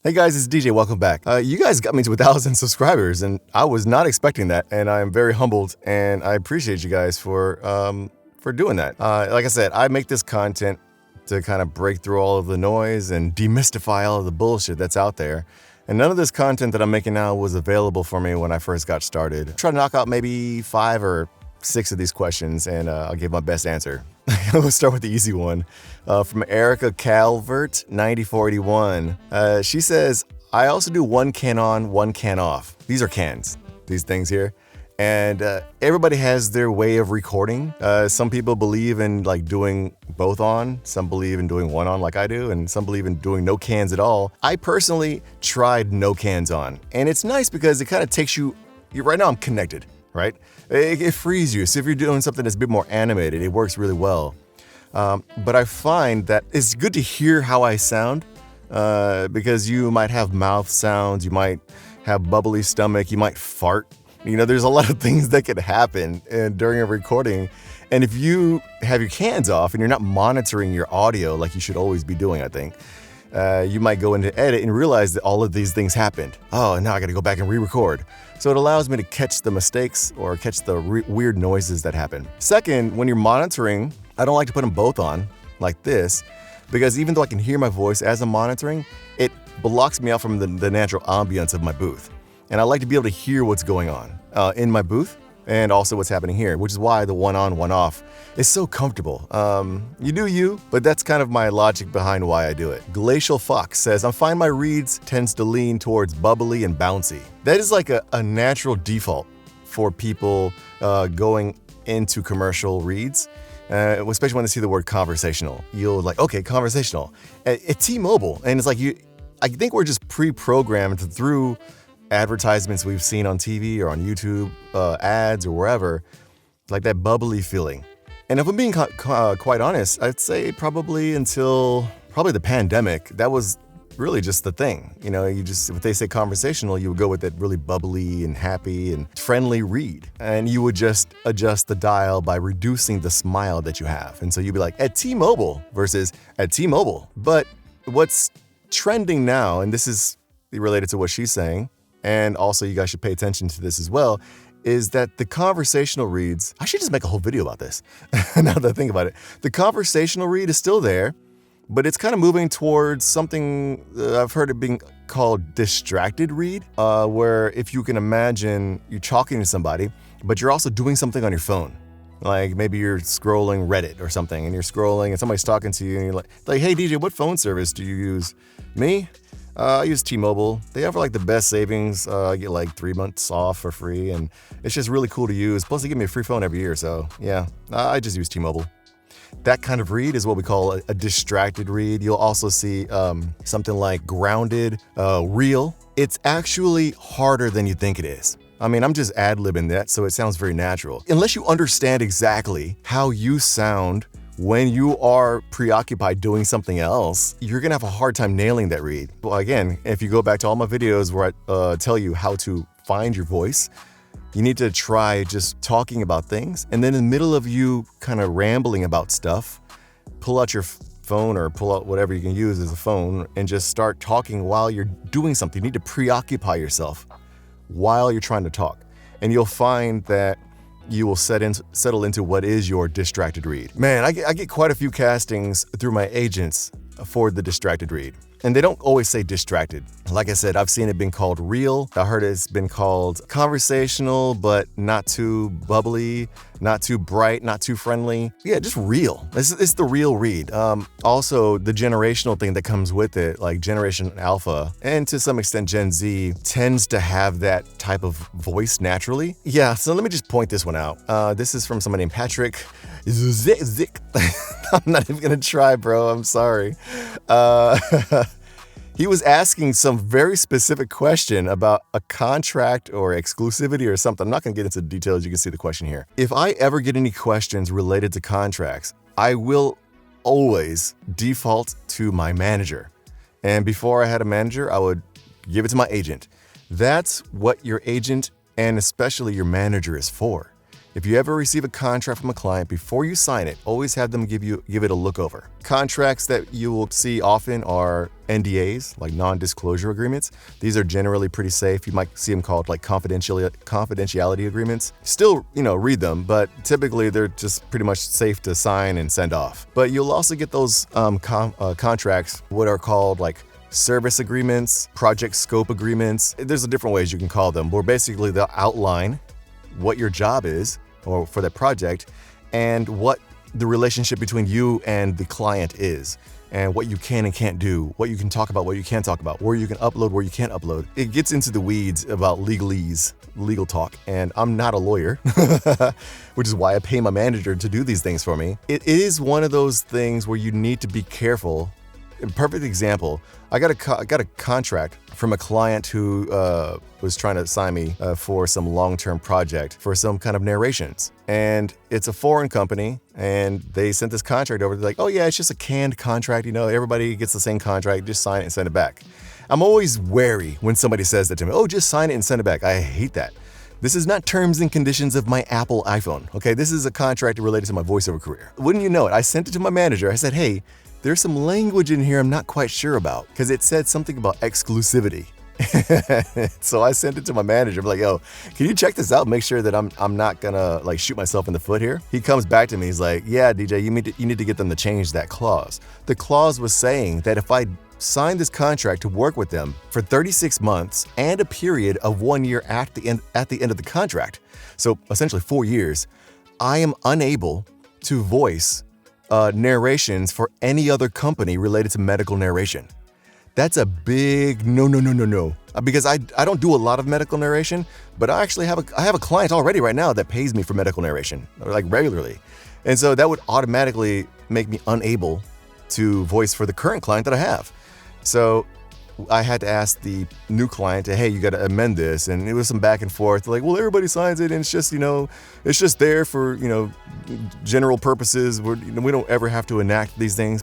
Hey guys, it's DJ. Welcome back. You guys got me to 1,000 subscribers, and I was not expecting that, and I am very humbled, and I appreciate you guys for doing that. Like I said, I make this content to kind of break through all of the noise and demystify all of the bullshit that's out there. And none of this content that I'm making now was available for me when I first got started. Try to knock out maybe 5 or 6 of these questions, and I'll give my best answer. We'll start with the easy one. From Erica Calvert, 9481. She says, I also do one can on, one can off. These are cans, these things here. And everybody has their way of recording. Some people believe in like doing both on, some believe in doing one on like I do, and some believe in doing no cans at all. I personally tried no cans on, and it's nice because it kind of takes you, right now I'm connected, right? It frees you. So if you're doing something that's a bit more animated, it works really well. But I find that it's good to hear how I sound because you might have mouth sounds, you might have bubbly stomach, you might fart. You know, there's a lot of things that could happen during a recording. And if you have your cans off and you're not monitoring your audio like you should always be doing, I think, you might go into edit and realize that all of these things happened. Oh, now I got to go back and re-record. So it allows me to catch the mistakes or catch the weird noises that happen. Second, when you're monitoring, I don't like to put them both on like this because even though I can hear my voice as I'm monitoring, it blocks me out from the natural ambience of my booth. And I like to be able to hear what's going on in my booth and also what's happening here, which is why the one on, one off is so comfortable. You do you, but that's kind of my logic behind why I do it. Glacial Fox says, I find my reads tends to lean towards bubbly and bouncy. That is like a natural default for people going into commercial reads, especially when they see the word conversational. You'll like, okay, conversational. At T-Mobile, and it's like I think we're just pre-programmed through advertisements we've seen on TV or on YouTube, ads or wherever, like that bubbly feeling. And if I'm being quite honest, I'd say probably until the pandemic, that was really just the thing. You know, if they say conversational, you would go with that really bubbly and happy and friendly read. And you would just adjust the dial by reducing the smile that you have. And so you'd be like, at T-Mobile versus at T-Mobile. But what's trending now, and this is related to what she's saying, and also you guys should pay attention to this as well, is that the conversational reads, I should just make a whole video about this, now that I think about it. The conversational read is still there, but it's kind of moving towards something I've heard it being called distracted read, where if you can imagine you're talking to somebody, but you're also doing something on your phone. Like maybe you're scrolling Reddit or something, and you're scrolling and somebody's talking to you, and you're like, hey DJ, what phone service do you use? Me? I use T-Mobile. They offer like the best savings. I get like 3 months off for free, and it's just really cool to use. Plus, they give me a free phone every year, so yeah, I just use T-Mobile. That kind of read is what we call a distracted read. You'll also see something like grounded, real. It's actually harder than you think it is. I mean, I'm just ad-libbing that, so it sounds very natural. Unless you understand exactly how you sound when you are preoccupied doing something else, you're gonna have a hard time nailing that read. Well, again, if you go back to all my videos where I tell you how to find your voice, you need to try just talking about things. And then in the middle of you kind of rambling about stuff, pull out your phone or pull out whatever you can use as a phone and just start talking while you're doing something. You need to preoccupy yourself while you're trying to talk. And you'll find that you will settle into what is your distracted read. Man, I get quite a few castings through my agents for the distracted read. And they don't always say distracted. Like I said, I've seen it been called real. I heard it's been called conversational, but not too bubbly, not too bright, not too friendly. Yeah, just real. It's the real read. Also, the generational thing that comes with it, like Generation Alpha, and to some extent Gen Z, tends to have that type of voice naturally. Yeah, so let me just point this one out. This is from somebody named Patrick Zick. I'm not even gonna try, bro. I'm sorry. He was asking some very specific question about a contract or exclusivity or something. I'm not going to get into the details. You can see the question here. If I ever get any questions related to contracts, I will always default to my manager. And before I had a manager, I would give it to my agent. That's what your agent and especially your manager is for. If you ever receive a contract from a client, before you sign it, always have them give it a look over. Contracts that you will see often are NDAs, like non-disclosure agreements. These are generally pretty safe. You might see them called like confidentiality agreements. Still, read them, but typically they're just pretty much safe to sign and send off. But you'll also get those contracts, what are called like service agreements, project scope agreements. There's different ways you can call them, where basically they'll outline what your job is or for that project, and what the relationship between you and the client is, and what you can and can't do, what you can talk about, what you can't talk about, where you can upload, where you can't upload. It gets into the weeds about legal talk, and I'm not a lawyer, which is why I pay my manager to do these things for me. It is one of those things where you need to be careful. A perfect example, I got a contract from a client who was trying to sign me for some long-term project for some kind of narrations. And it's a foreign company, and they sent this contract over. They're like, oh yeah, it's just a canned contract. Everybody gets the same contract. Just sign it and send it back. I'm always wary when somebody says that to me. Oh, just sign it and send it back. I hate that. This is not terms and conditions of my Apple iPhone, okay? This is a contract related to my voiceover career. Wouldn't you know it? I sent it to my manager. I said, hey, there's some language in here I'm not quite sure about, because it said something about exclusivity. So I sent it to my manager. I'm like, yo, can you check this out? Make sure that I'm not gonna like shoot myself in the foot here. He comes back to me. He's like, yeah, DJ, you need to get them to change that clause. The clause was saying that if I signed this contract to work with them for 36 months and a period of 1 year at the end of the contract, so essentially 4 years, I am unable to voice narrations for any other company related to medical narration. That's a big no. Because I don't do a lot of medical narration, but I actually have a client already right now that pays me for medical narration, like regularly. And so that would automatically make me unable to voice for the current client that I have. So I had to ask the new client, hey, you got to amend this. And it was some back and forth. Like, well, everybody signs it and it's just, it's just there for, general purposes. We don't ever have to enact these things.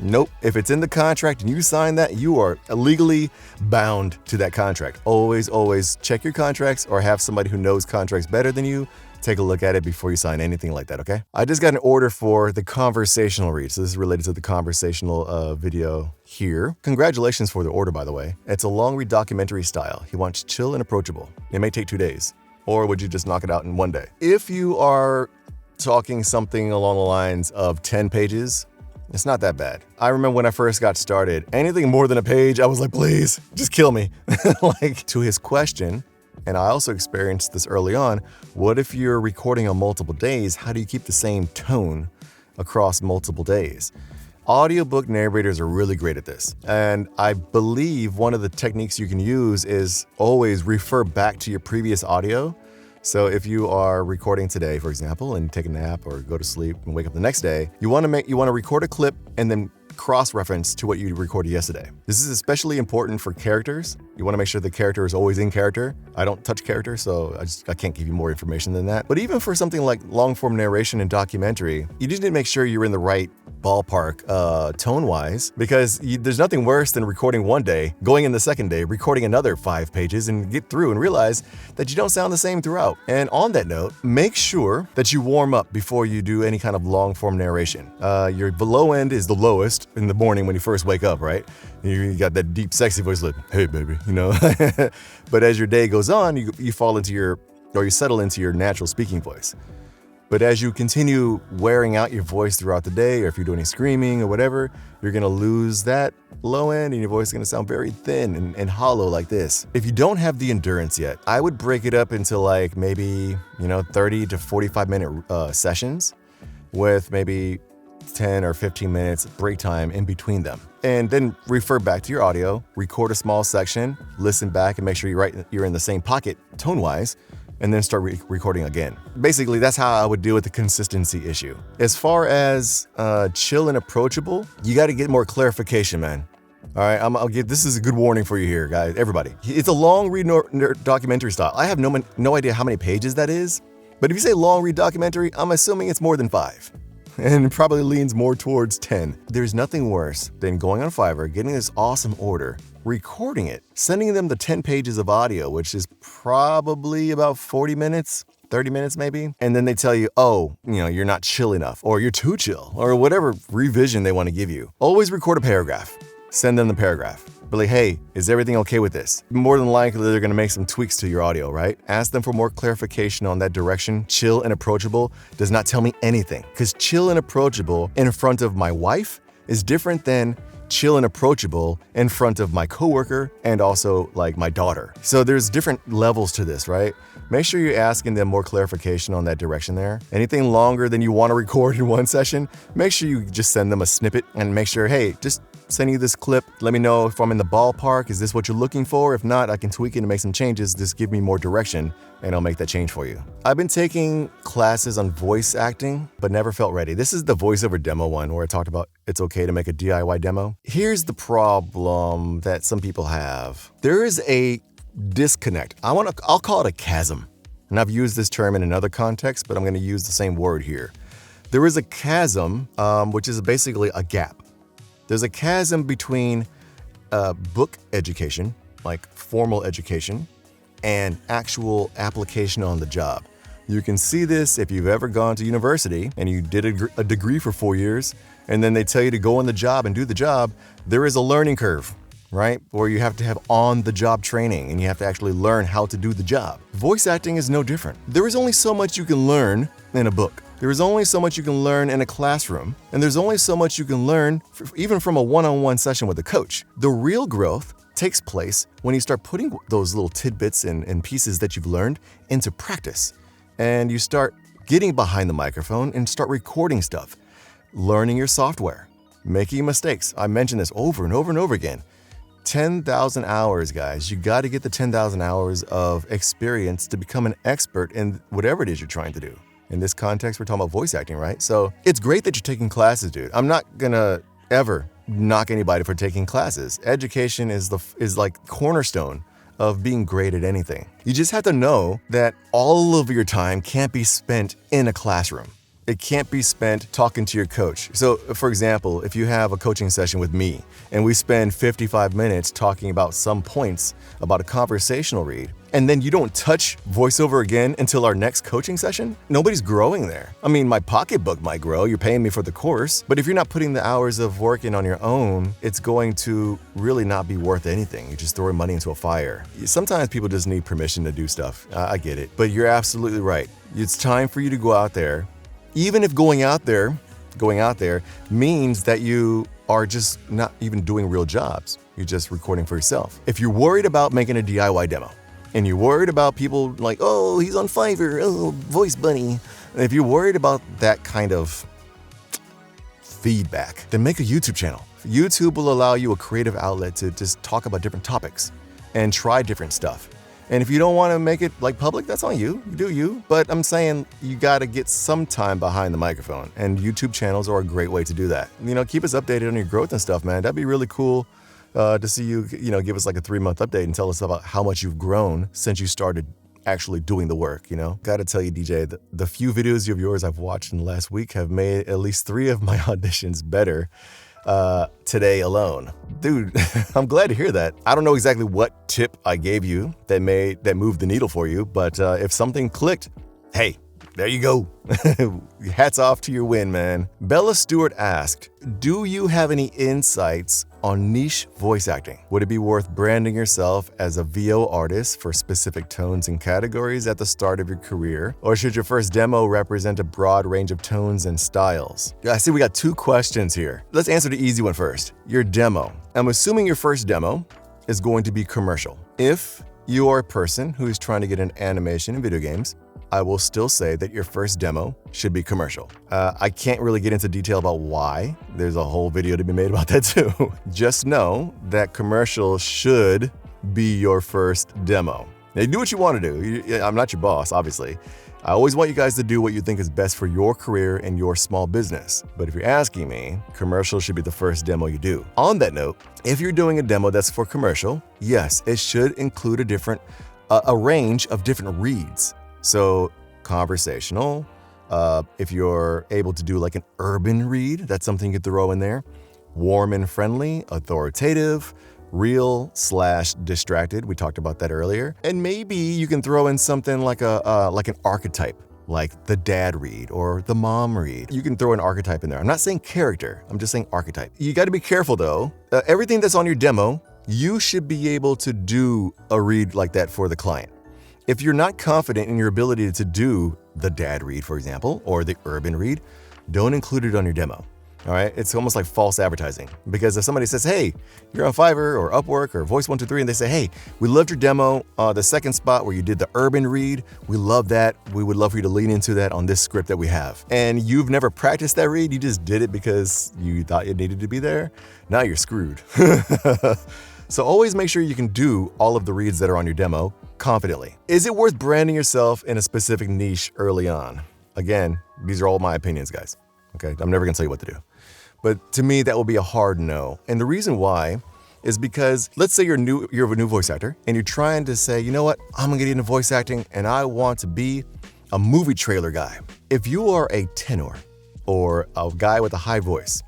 Nope. If it's in the contract and you sign that, you are legally bound to that contract. Always check your contracts, or have somebody who knows contracts better than you take a look at it before you sign anything like that, okay? I just got an order for the conversational read. So this is related to the conversational video here. Congratulations for the order, by the way. It's a long read documentary style. He wants chill and approachable. It may take 2 days. Or would you just knock it out in 1 day? If you are talking something along the lines of 10 pages, it's not that bad. I remember when I first got started, anything more than a page, I was like, please, just kill me. Like, to his question, and I also experienced this early on, what if you're recording on multiple days? How do you keep the same tone across multiple days? Audiobook narrators are really great at this. And I believe one of the techniques you can use is always refer back to your previous audio. So if you are recording today, for example, and take a nap or go to sleep and wake up the next day, you want to record a clip and then cross-reference to what you recorded yesterday. This is especially important for characters. You want to make sure the character is always in character. I don't touch characters, so I can't give you more information than that. But even for something like long-form narration and documentary, you just need to make sure you're in the right ballpark tone-wise, because there's nothing worse than recording one day, going in the second day, recording another 5 pages, and get through and realize that you don't sound the same throughout. And on that note, make sure that you warm up before you do any kind of long-form narration. Your low end is the lowest in the morning when you first wake up, right? You got that deep, sexy voice like, hey, baby, But as your day goes on, you settle into your natural speaking voice. But as you continue wearing out your voice throughout the day, or if you're doing screaming or whatever, you're going to lose that low end and your voice is going to sound very thin and hollow like this. If you don't have the endurance yet, I would break it up into like maybe, 30 to 45 minute sessions with maybe 10 or 15 minutes break time in between them. And then refer back to your audio, record a small section, listen back and make sure you're in the same pocket tone-wise, and then start recording again. Basically, that's how I would deal with the consistency issue. As far as chill and approachable, you got to get more clarification, man. All right, this is a good warning for you here, guys, everybody. It's a long read documentary style. I have no idea how many pages that is, but if you say long read documentary, I'm assuming it's more than 5. And it probably leans more towards 10. There's nothing worse than going on Fiverr, getting this awesome order, recording it, sending them the 10 pages of audio, which is probably about 40 minutes, 30 minutes maybe, and then they tell you, oh, you're not chill enough, or you're too chill, or whatever revision they want to give you. Always record a paragraph. Send them the paragraph. Be like, hey, is everything okay with this? More than likely, they're going to make some tweaks to your audio, right? Ask them for more clarification on that direction. Chill and approachable does not tell me anything, because chill and approachable in front of my wife is different than chill and approachable in front of my coworker and also like my daughter. So there's different levels to this, right? Make sure you're asking them more clarification on that direction there. Anything longer than you want to record in one session, make sure you just send them a snippet and make sure, hey, just send you this clip. Let me know if I'm in the ballpark. Is this what you're looking for? If not, I can tweak it and make some changes. Just give me more direction and I'll make that change for you. I've been taking classes on voice acting, but never felt ready. This is the voiceover demo one where I talked about it's okay to make a DIY demo. Here's the problem that some people have. There is a disconnect. I'll call it a chasm. And I've used this term in another context, but I'm going to use the same word here. There is a chasm, which is basically a gap. There's a chasm between book education, like formal education, and actual application on the job. You can see this if you've ever gone to university and you did a degree for 4 years, and then they tell you to go on the job and do the job. There is a learning curve, right? Where you have to have on-the-job training and you have to actually learn how to do the job. Voice acting is no different. There is only so much you can learn in a book. There is only so much you can learn in a classroom, and there's only so much you can learn even from a one-on-one session with a coach. The real growth takes place when you start putting those little tidbits and pieces that you've learned into practice, and you start getting behind the microphone and start recording stuff, learning your software, making mistakes. I mention this over and over and over again. 10,000 hours, guys. You got to get the 10,000 hours of experience to become an expert in whatever it is you're trying to do. In this context, we're talking about voice acting, right? So it's great that you're taking classes, dude. I'm not gonna ever knock anybody for taking classes. Education is like cornerstone of being great at anything. You just have to know that all of your time can't be spent in a classroom. It can't be spent talking to your coach. So, for example, if you have a coaching session with me and we spend 55 minutes talking about some points about a conversational read, and then you don't touch voiceover again until our next coaching session, nobody's growing there. I mean, my pocketbook might grow. You're paying me for the course. But if you're not putting the hours of work in on your own, it's going to really not be worth anything. You're just throwing money into a fire. Sometimes people just need permission to do stuff. I get it. But you're absolutely right. It's time for you to go out there. Even if going out there means that you are just not even doing real jobs. You're just recording for yourself. If you're worried about making a DIY demo and you're worried about people like, oh, he's on Fiverr, oh, Voice Bunny. If you're worried about that kind of feedback, then make a YouTube channel. YouTube will allow you a creative outlet to just talk about different topics and try different stuff. And if you don't want to make it like public, that's on you. You do you. But I'm saying you got to get some time behind the microphone, and YouTube channels are a great way to do that. Keep us updated on your growth and stuff, man. That'd be really cool to see you, give us like a 3-month update and tell us about how much you've grown since you started actually doing the work, Got to tell you, DJ, the few videos of yours I've watched in the last week have made at least 3 of my auditions better. Today alone. Dude, I'm glad to hear that. I don't know exactly what tip I gave you that moved the needle for you, but if something clicked, hey, there you go. Hats off to your win, man. Bella Stewart asked, do you have any insights on niche voice acting? Would it be worth branding yourself as a VO artist for specific tones and categories at the start of your career? Or should your first demo represent a broad range of tones and styles? I see we got 2 questions here. Let's answer the easy one first. Your demo. I'm assuming your first demo is going to be commercial. If you are a person who is trying to get an animation in video games, I will still say that your first demo should be commercial. I can't really get into detail about why. There's a whole video to be made about that too. Just know that commercial should be your first demo. Now, do what you want to do. I'm not your boss, obviously. I always want you guys to do what you think is best for your career and your small business. But if you're asking me, commercial should be the first demo you do. On that note, if you're doing a demo that's for commercial, yes, it should include a range of different reads. So conversational, if you're able to do like an urban read, that's something you could throw in there. Warm and friendly, authoritative, real/distracted. We talked about that earlier. And maybe you can throw in something like an archetype, like the dad read or the mom read. You can throw an archetype in there. I'm not saying character, I'm just saying archetype. You got to be careful though. Everything that's on your demo, you should be able to do a read like that for the client. If you're not confident in your ability to do the dad read, for example, or the urban read, don't include it on your demo. All right, it's almost like false advertising, because if somebody says, hey, you're on Fiverr or Upwork or Voice123, and they say, hey, we loved your demo, the second spot where you did the urban read, we love that. We would love for you to lean into that on this script that we have. And you've never practiced that read, you just did it because you thought it needed to be there. Now you're screwed. So always make sure you can do all of the reads that are on your demo confidently. Is it worth branding yourself in a specific niche early on? Again, these are all my opinions, guys. Okay, I'm never gonna tell you what to do. But to me, that will be a hard no. And the reason why is because let's say you're a new voice actor and you're trying to say, you know what, I'm gonna get into voice acting and I want to be a movie trailer guy. If you are a tenor or a guy with a high voice,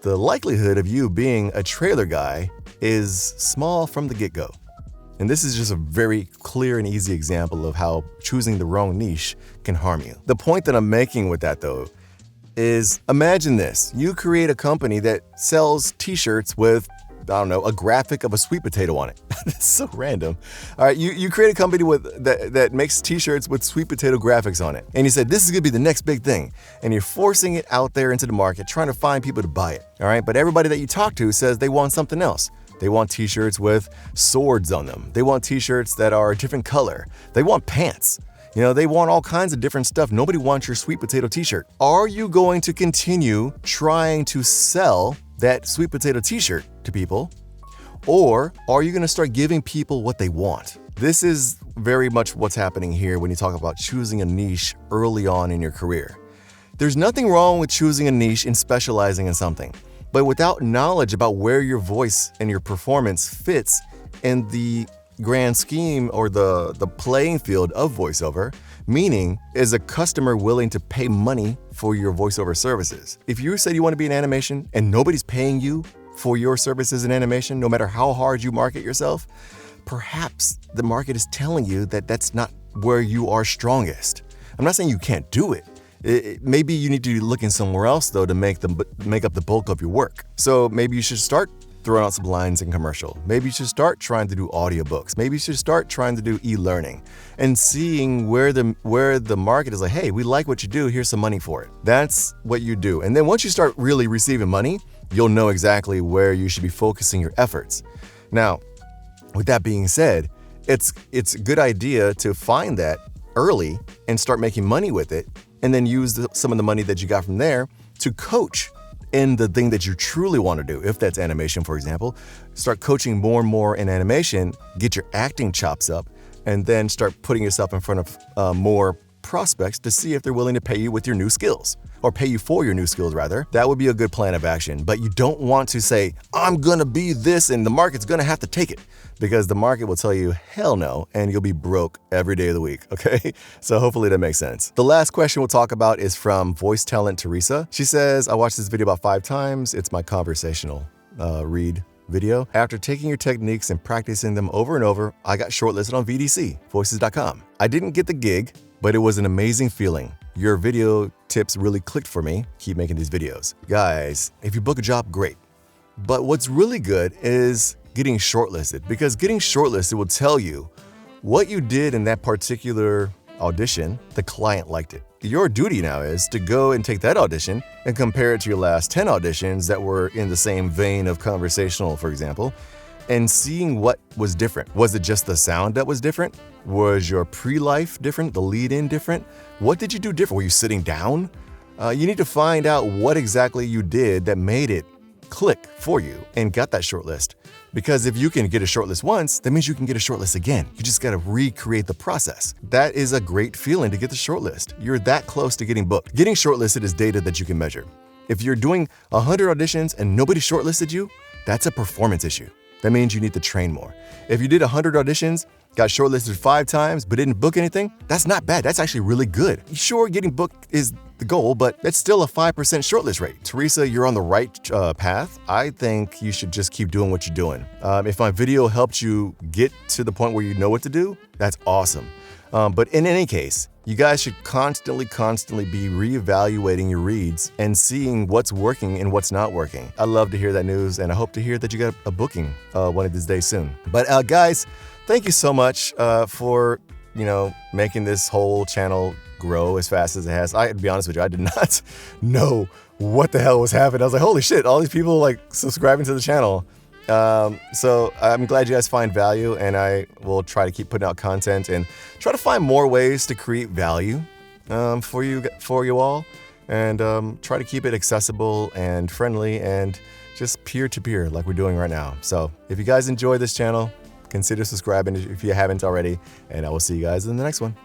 the likelihood of you being a trailer guy is small from the get-go. And this is just a very clear and easy example of how choosing the wrong niche can harm you. The point that I'm making with that though is, imagine this. You create a company that sells t-shirts with, I don't know, a graphic of a sweet potato on it. That's so random. All right, you create a company that makes t-shirts with sweet potato graphics on it. And you said, this is gonna be the next big thing. And you're forcing it out there into the market, trying to find people to buy it. All right, but everybody that you talk to says they want something else. They want t-shirts with swords on them. They want t-shirts that are a different color. They want pants. You know, they want all kinds of different stuff. Nobody wants your sweet potato t-shirt. Are you going to continue trying to sell that sweet potato t-shirt to people? Or are you gonna start giving people what they want? This is very much what's happening here when you talk about choosing a niche early on in your career. There's nothing wrong with choosing a niche and specializing in something, but without knowledge about where your voice and your performance fits in the grand scheme or the playing field of voiceover, meaning, is a customer willing to pay money for your voiceover services? If you said you want to be in animation and nobody's paying you for your services in animation, no matter how hard you market yourself, perhaps the market is telling you that that's not where you are strongest. I'm not saying you can't do it. Maybe you need to be looking somewhere else though to make up the bulk of your work. So maybe you should start throwing out some lines in commercial. Maybe you should start trying to do audiobooks. Maybe you should start trying to do e-learning and seeing where the market is like, hey, we like what you do, here's some money for it. That's what you do. And then once you start really receiving money, you'll know exactly where you should be focusing your efforts. Now, with that being said, it's a good idea to find that early and start making money with it, and then use some of the money that you got from there to coach in the thing that you truly want to do. If that's animation, for example, start coaching more and more in animation, get your acting chops up, and then start putting yourself in front of more prospects to see if they're willing to pay you with your new skills, or pay you for your new skills rather. That would be a good plan of action. But you don't want to say, I'm gonna be this and the market's gonna have to take it, because the market will tell you hell no, and you'll be broke every day of the week, okay? So hopefully that makes sense. The last question we'll talk about is from Voice Talent Teresa. She says, I watched this video about 5 times. It's my conversational read video. After taking your techniques and practicing them over and over, I got shortlisted on VDC, voices.com. I didn't get the gig, but it was an amazing feeling. Your video tips really clicked for me. Keep making these videos. Guys, if you book a job, great. But what's really good is getting shortlisted, because getting shortlisted will tell you what you did in that particular audition. The client liked it. Your duty now is to go and take that audition and compare it to your last 10 auditions that were in the same vein of conversational, for example, and seeing what was different. Was it just the sound that was different? Was your pre-life different? The lead-in different? What did you do different? Were you sitting down? You need to find out what exactly you did that made it click for you and got that shortlist. Because if you can get a shortlist once, that means you can get a shortlist again. You just gotta recreate the process. That is a great feeling to get the shortlist. You're that close to getting booked. Getting shortlisted is data that you can measure. If you're doing 100 auditions and nobody shortlisted you, that's a performance issue. That means you need to train more. If you did 100 auditions got shortlisted 5 times but didn't book anything, that's not bad. That's actually really good. Sure, getting booked is the goal, but that's still a 5% shortlist rate. Teresa, you're on the right path. I think you should just keep doing what you're doing. If my video helped you get to the point where you know what to do, that's awesome. But in any case, you guys should constantly be reevaluating your reads and seeing what's working and what's not working. I love to hear that news, and I hope to hear that you got a booking one of these days soon. But guys, thank you so much for making this whole channel grow as fast as it has. I, to be honest with you, I did not know what the hell was happening. I was like, holy shit, all these people like subscribing to the channel. So I'm glad you guys find value, and I will try to keep putting out content and try to find more ways to create value for you all, and try to keep it accessible and friendly and just peer-to-peer like we're doing right now. So if you guys enjoy this channel, consider subscribing if you haven't already, and I will see you guys in the next one.